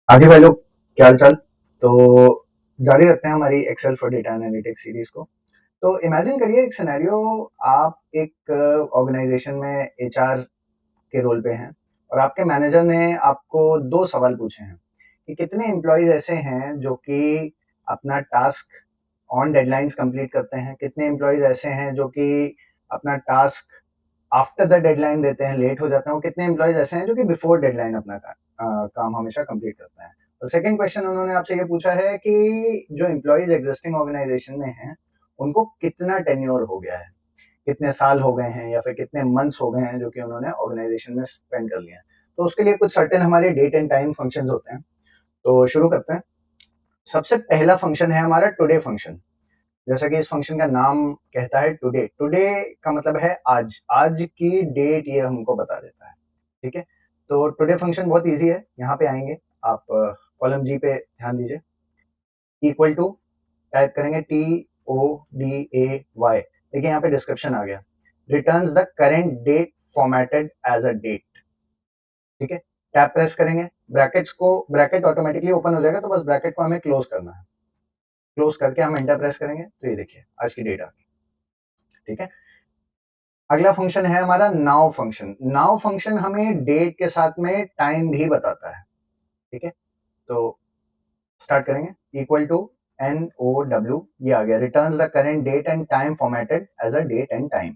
हाँ जी भाई लोग, क्या हाल चाल। तो जारी रखते हैं हमारी excel for data analytics series को। तो इमेजिन करिए एक सिनेरियो, आप एक ऑर्गेनाइजेशन में एचआर के रोल पे हैं और आपके मैनेजर ने आपको दो सवाल पूछे हैं कि कितने एम्प्लॉयज ऐसे हैं जो कि अपना टास्क ऑन डेडलाइंस कंप्लीट करते हैं, कितने एम्प्लॉयज ऐसे हैं जो कि अपना टास्क आफ्टर द डेडलाइन देते हैं, लेट हो जाते हैं, और कितने एम्प्लॉयज ऐसे हैं जो कि बिफोर डेडलाइन अपना काम हमेशा कंप्लीट करते हैं। और सेकंड क्वेश्चन उन्होंने आपसे ये पूछा है कि जो एम्प्लॉयज एग्जिस्टिंग ऑर्गेनाइजेशन में हैं उनको कितना टेन्योर हो गया है, कितने साल हो गए हैं या फिर कितने मंथ्स हो गए हैं जो कि उन्होंने ऑर्गेनाइजेशन में स्पेंड कर लिया है। तो उसके लिए कुछ सर्टेन हमारे डेट एंड टाइम फंक्शंस होते हैं। तो शुरू करते हैं। सबसे पहला फंक्शन है हमारा टुडे फंक्शन। जैसा कि इस फंक्शन का नाम कहता है टुडे। टुडे का मतलब है आज, आज की डेट ये हमको बता देता है। ठीक है। तो टुडे फंक्शन बहुत इजी है। यहाँ पे आएंगे आप, कॉलम जी पे ध्यान दीजिए। इक्वल टू टाइप करेंगे TODAY। देखिए यहाँ पे डिस्क्रिप्शन आ गया। Returns the current date formatted as a date. ठीक है। टैप प्रेस करेंगे, ब्रैकेट ऑटोमेटिकली ओपन हो जाएगा, तो बस ब्रैकेट को हमें क्लोज करना है। क्लोज करके हम एंटर प्रेस करेंगे तो ये देखिए आज की डेट आ गई। ठीक है। अगला फंक्शन है हमारा नाउ फंक्शन। नाउ फंक्शन हमें डेट के साथ में टाइम भी बताता है। ठीक है। तो स्टार्ट करेंगे। इक्वल टू NOW, ये आ गया। Returns the current date and time formatted as a date and time.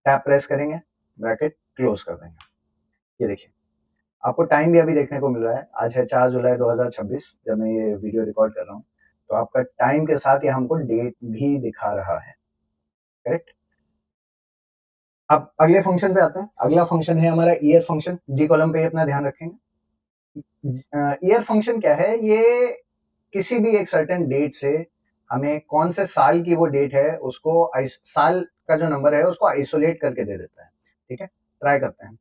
Tap press करेंगे, ब्रैकेट क्लोज कर देंगे। ये देखिए आपको टाइम भी अभी देखने को मिल रहा है। आज है 4 जुलाई 2026 जब मैं ये वीडियो रिकॉर्ड कर रहा हूँ। तो आपका टाइम के साथ ये हमको डेट भी दिखा रहा है। करेक्ट। अब अगले फंक्शन पे आते हैं। अगला फंक्शन है हमारा ईयर फंक्शन। जी कॉलम पे अपना ध्यान रखेंगे। ईयर फंक्शन क्या है, ये किसी भी एक सर्टेन डेट से हमें कौन से साल की वो डेट है उसको साल का जो नंबर है उसको आइसोलेट करके दे देता है। ठीक है। ट्राई करते हैं।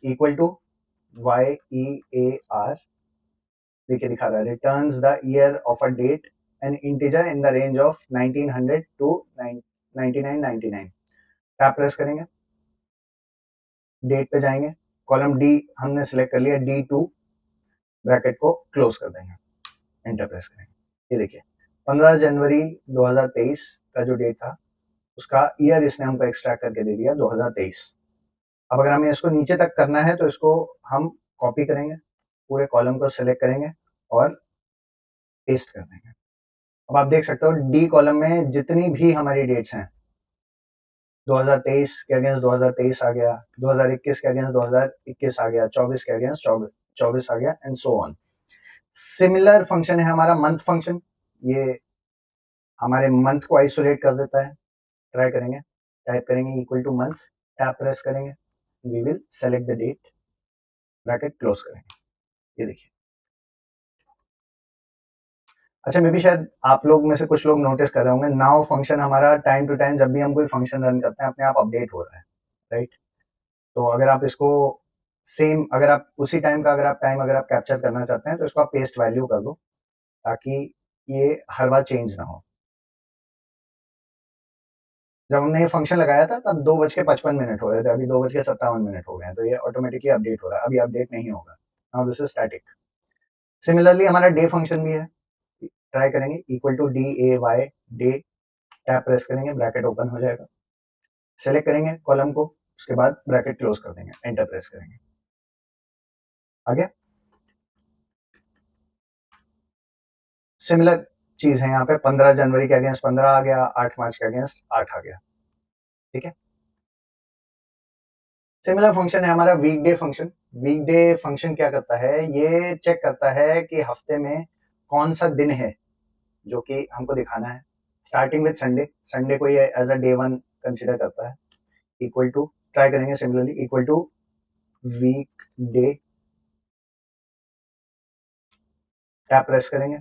इक्वल टू YEAR, देखिए दिखा रहा है returns the year of a date an integer in the range of 1900 to 9999। Tap press करेंगे, डेट पे जाएंगे, कॉलम डी हमने सिलेक्ट कर लिया, D2, ब्रैकेट को क्लोज कर देंगे, एंटर प्रेस करेंगे। ये देखिए 15 जनवरी 2023 का जो डेट था उसका ईयर इसने हमको एक्सट्रैक्ट करके दे दिया 2023। अब अगर हमें इसको नीचे तक करना है तो इसको हम कॉपी करेंगे, पूरे कॉलम को सिलेक्ट करेंगे और पेस्ट कर देंगे। अब आप देख सकते हो डी कॉलम में जितनी भी हमारी डेट्स हैं, 2023 के अगेंस्ट 2023 आ गया, 2021 के अगेंस्ट 2021 आ गया, 24 के अगेंस्ट 24 आ गया, and so on. Similar function है हमारा मंथ फंक्शन। ये हमारे मंथ को आइसोलेट कर देता है। ट्राई करेंगे, टाइप करेंगे equal to month, tab press करेंगे, we will select the date, bracket close करेंगे। ये देखिए। अच्छा, मे भी शायद आप लोग में से कुछ लोग नोटिस कर रहे होंगे, नाउ फंक्शन हमारा टाइम टू टाइम जब भी हम कोई फंक्शन रन करते हैं अपने आप अपडेट हो रहा है। राइट। तो अगर आप इसको सेम, अगर आप उसी टाइम का अगर आप कैप्चर करना चाहते हैं तो इसको आप पेस्ट वैल्यू कर दो ताकि ये हर बार चेंज ना हो। जब हमने ये फंक्शन लगाया था तब 2:55 हो रहे थे, अभी 2:57 हो गए हैं, तो ये ऑटोमेटिकली अपडेट हो रहा है। अभी अपडेट नहीं होगा। Now this is static. Similarly हमारा डे फंक्शन भी है। ट्राई करेंगे, equal to DAY, day, tap press करेंगे, ब्रैकेट ओपन हो जाएगा, सेलेक्ट करेंगे कॉलम को, उसके बाद ब्रैकेट क्लोज कर देंगे, एंटर प्रेस करेंगे। आगे सिमिलर चीज है यहाँ पे। 15 जनवरी के अगेंस्ट 15 आ गया, 8 मार्च के अगेंस्ट 8 आ गया। ठीक है। सिमिलर फंक्शन है हमारा वीकडे फंक्शन। वीकडे फंक्शन क्या करता है, ये चेक करता है कि हफ्ते में कौन सा दिन है जो कि हमको दिखाना है। स्टार्टिंग विद संडे, संडे को ये एज अ डे 1 कंसिडर करता है। इक्वल टू, ट्राई करेंगे similarly, equal to weekday, tap press करेंगे,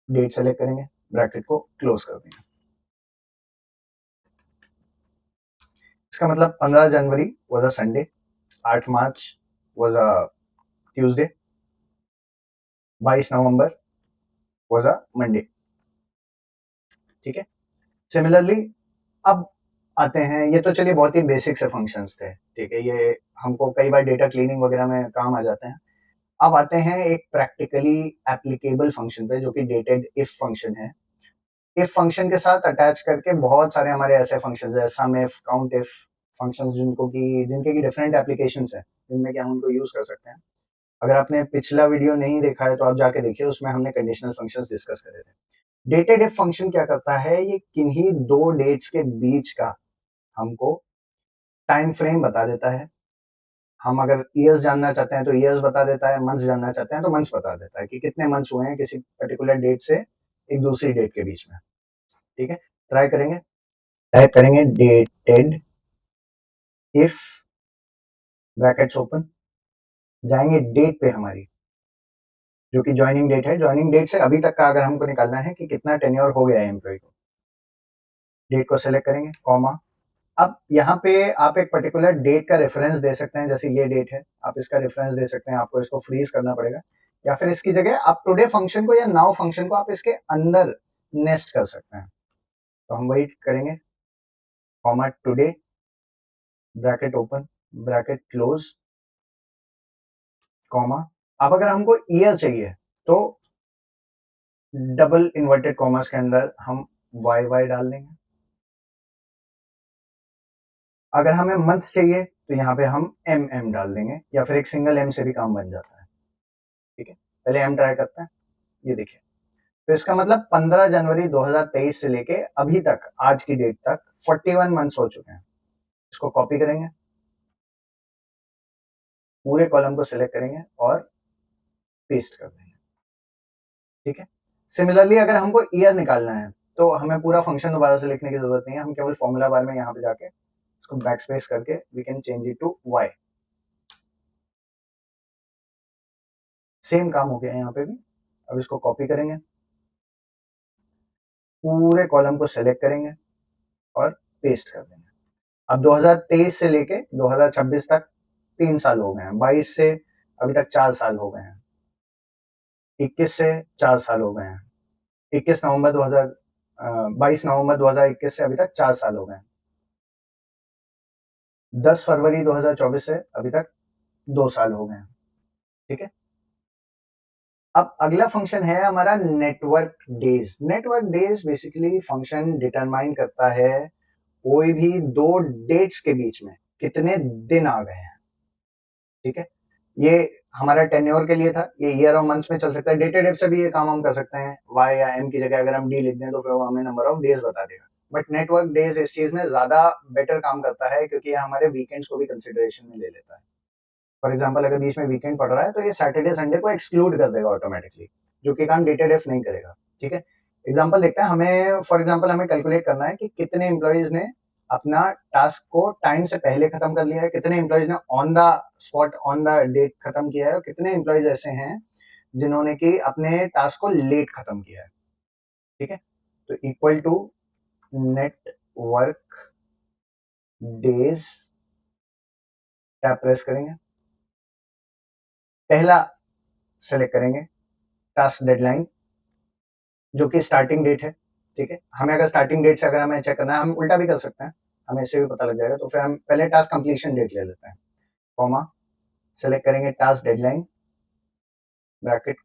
डेट सेलेक्ट करेंगे, ब्रैकेट को क्लोज कर देंगे। इसका मतलब 15 January was a Sunday, 8 March was a Tuesday, 22 November was a Monday. ठीक है। सिमिलरली अब आते हैं, ये तो चलिए बहुत ही बेसिक से फंक्शंस थे। ठीक है, ये हमको कई बार डेटा क्लीनिंग वगैरह में काम आ जाते हैं। अब आते हैं एक प्रैक्टिकली एप्लीकेबल फंक्शन पे जो कि डेटेड इफ फंक्शन है। इफ फंक्शन के साथ अटैच करके बहुत सारे हमारे ऐसे फंक्शन है, सम इफ, काउंट इफ फंक्शंस जिनके की डिफरेंट एप्लीकेशंस है, जिनमें कि हम उनको यूज कर सकते हैं। अगर आपने पिछला वीडियो नहीं देखा है तो आप जाके देखिए, उसमें हमने कंडीशनल फंक्शंस डिस्कस करे थे। डेटेड इफ फंक्शन क्या करता है, ये किन्हीं दो डेट्स के बीच का हमको टाइम फ्रेम बता देता है। हम अगर ईयर्स जानना चाहते हैं तो ईयर्स बता देता है, मंथ्स जानना चाहते हैं तो मंथ्स बता देता है कि कितने मंथ्स हुए हैं किसी पर्टिकुलर डेट से एक दूसरी डेट के बीच में। ठीक है, ट्राई करेंगे। टाइप करेंगे डेटेड इफ, ब्रैकेट्स ओपन, जाएंगे डेट पे हमारी, जो कि ज्वाइनिंग डेट है। ज्वाइनिंग डेट से अभी तक का अगर हमको निकालना है कि कितना टेन्योर हो गया है एम्प्लॉय को, डेट को सिलेक्ट करेंगे, कॉमा। अब यहाँ पे आप एक पर्टिकुलर डेट का रेफरेंस दे सकते हैं, जैसे ये डेट है, आप इसका रेफरेंस दे सकते हैं। आपको इसको फ्रीज करना पड़ेगा, या फिर इसकी जगह आप टुडे फंक्शन को या नाउ फंक्शन को आप इसके अंदर नेस्ट कर सकते हैं। तो हम वही करेंगे, comma today, bracket open, bracket close, comma. अब अगर हमको ईयर चाहिए तो डबल इन्वर्टेड कॉमर्स के अंदर हम वाई वाई डाल देंगे। अगर हमें मंथ चाहिए तो यहाँ पे हम एम एम डाल देंगे, या फिर एक सिंगल एम से भी काम बन जाता है। ठीक है, पहले एम ट्राई करते हैं। ये देखिए, तो इसका मतलब 15 जनवरी 2023 से लेके अभी तक, आज की डेट तक 41 मंथ्स हो चुके हैं। इसको कॉपी करेंगे, पूरे कॉलम को सिलेक्ट करेंगे और पेस्ट कर देंगे। ठीक है, सिमिलरली अगर हमको ईयर निकालना है तो हमें पूरा फंक्शन दोबारा से लिखने की जरूरत नहीं है, हम केवल फॉर्मूला बार में यहाँ पे जाके इसको बैक स्पेस करके we can change it to Y. Same काम हो गया है यहाँ पे भी। अब इसको कॉपी करेंगे, पूरे कॉलम को सिलेक्ट करेंगे और पेस्ट कर देंगे। अब 2023 से लेके 2026 तक 3 साल हो गए हैं, 22 से अभी तक 4 साल हो गए हैं, 21 से 4 साल हो गए हैं, 22 नवंबर 2021 से अभी तक 4 साल हो गए हैं, 10 फरवरी 2024 से अभी तक 2 साल हो गए हैं। ठीक है, अब अगला फंक्शन है हमारा network days. Network days basically function determine करता है कोई भी दो डेट्स के बीच में कितने दिन आ गए हैं। ठीक है, ये हमारा टेन्योर के लिए था, ये ईयर और मंथ्स में चल सकता है। डेटेड इफ से भी ये काम हम कर सकते हैं, वाई या एम की जगह अगर हम डी लिख दें तो फिर वो हमें नंबर ऑफ डेज बता देगा। बट नेटवर्क डेज इस चीज में ज्यादा बेटर काम करता है, क्योंकि ये हमारे वीकेंड्स को भी कंसिडरेशन में ले लेता है। फॉर एग्जाम्पल अगर बीच में वीकेंड पड़ रहा है तो ये सैटरडे संडे को एक्सक्लूड कर देगा ऑटोमेटिकली, जो कि काम डेटेड इफ नहीं करेगा। ठीक है, एग्जाम्पल देखते हैं। हमें फॉर एग्जाम्पल हमें कैलकुलेट करना है कि कितने एम्प्लॉयज ने अपना टास्क को टाइम से पहले खत्म कर लिया है, कितने एम्प्लॉयज ने on the spot on the date खत्म किया है, और कितने एम्प्लॉयज ऐसे हैं जिन्होंने कि अपने टास्क को लेट खत्म किया है। ठीक है, तो equal to network days, tab press करेंगे, पहला सेलेक्ट करेंगे टास्क डेडलाइन, जो कि स्टार्टिंग डेट है। ठीक है, हमें अगर स्टार्टिंग डेट से अगर हमें चेक करना है, हम उल्टा भी कर सकते हैं, हमें इससे भी पता लग जाएगा। तो फिर हम पहले टास्क कंप्लीशन डेट ले लेते हैं, कॉमा, सेलेक्ट करेंगे टास्क डेडलाइन, ब्रैकेट।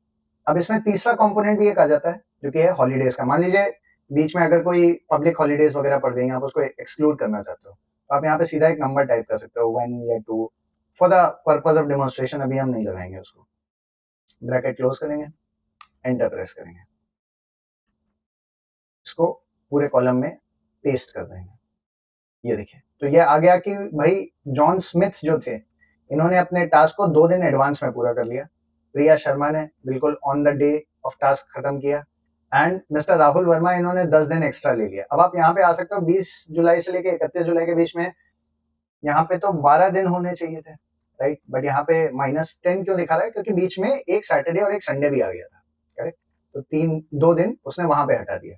अब इसमें तीसरा कंपोनेंट भी एक आ जाता है जो कि है हॉलीडेज का। मान लीजिए बीच में अगर कोई पब्लिक हॉलीडेज वगैरह पड़ गई, आप उसको एक्सक्लूड करना चाहते हो, तो आप यहाँ पे सीधा एक नंबर टाइप कर सकते हो, 1 या 2, for the purpose of demonstration अभी हम नहीं लगाएंगे उसको। ब्रैकेट क्लोज करेंगे, एंटर प्रेस करेंगे, इसको पूरे कॉलम में पेस्ट कर देंगे। ये देखिए, तो ये आ गया कि भाई जॉन स्मिथ जो थे, इन्होंने अपने टास्क को 2 दिन एडवांस में पूरा कर लिया। प्रिया शर्मा ने बिल्कुल on the day of task खत्म किया। एंड मिस्टर राहुल वर्मा, इन्होंने 10 दिन एक्स्ट्रा ले लिया। अब आप यहाँ पे आ सकते हो, 20 जुलाई से लेके 31 जुलाई के बीच में, यहाँ पे तो 12 दिन होने चाहिए थे, राइट, बट यहाँ पे -10 क्यों दिखा रहा है, क्योंकि बीच में एक सैटरडे और एक संडे भी आ गया था। करेक्ट, तो 2 दिन उसने वहां पे हटा दिया।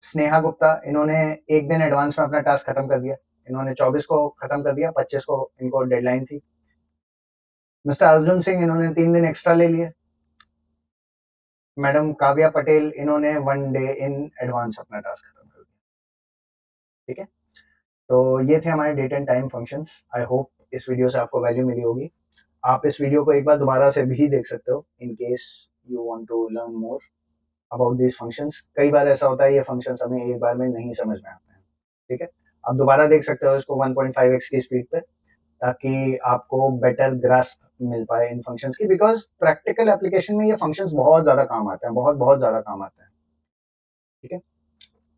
स्नेहा गुप्ता, इन्होंने एक दिन एडवांस में अपना टास्क खत्म कर दिया, इन्होंने 24 को खत्म कर दिया, 25 को इनको डेडलाइन थी। मिस्टर अर्जुन सिंह, इन्होंने 3 दिन एक्स्ट्रा ले लिए। मैडम काव्या पटेल, इन्होंने 1 डे इन एडवांस अपना टास्क खत्म कर दिया। ठीक है, तो ये थे हमारे date and time functions. I hope इस वीडियो से आपको वैल्यू मिली होगी। आप इस वीडियो को एक बार दोबारा से भी देख सकते हो in case you want to learn more about these functions. कई बार ऐसा होता है ये फंक्शंस हमें एक बार में नहीं समझ में आते हैं, ठीक है। आप दोबारा देख सकते हो इसको 1.5x की स्पीड पे, ताकि आपको बेटर ग्रास्प मिल पाए इन फंक्शंस की, बिकॉज प्रैक्टिकल एप्लीकेशन में ये फंक्शंस बहुत ज़्यादा काम आते हैं, बहुत बहुत ज़्यादा काम आते हैं, ठीक है।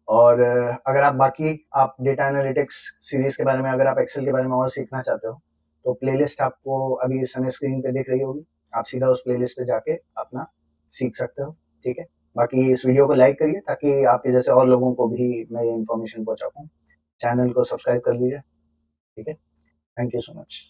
और अगर आप बाकी आप डेटा एनालिटिक्स सीरीज के बारे में, अगर आप एक्सेल के बारे में और सीखना चाहते हो, तो प्लेलिस्ट आपको अभी इस समय स्क्रीन पे दिख रही होगी, आप सीधा उस प्लेलिस्ट पे जाके अपना सीख सकते हो, ठीक है। बाकी इस वीडियो को लाइक करिए ताकि आपके जैसे और लोगों को भी मैं ये इन्फॉर्मेशन पहुंचा पाऊँ। चैनल को सब्सक्राइब कर लीजिए, ठीक है। Thank you so much.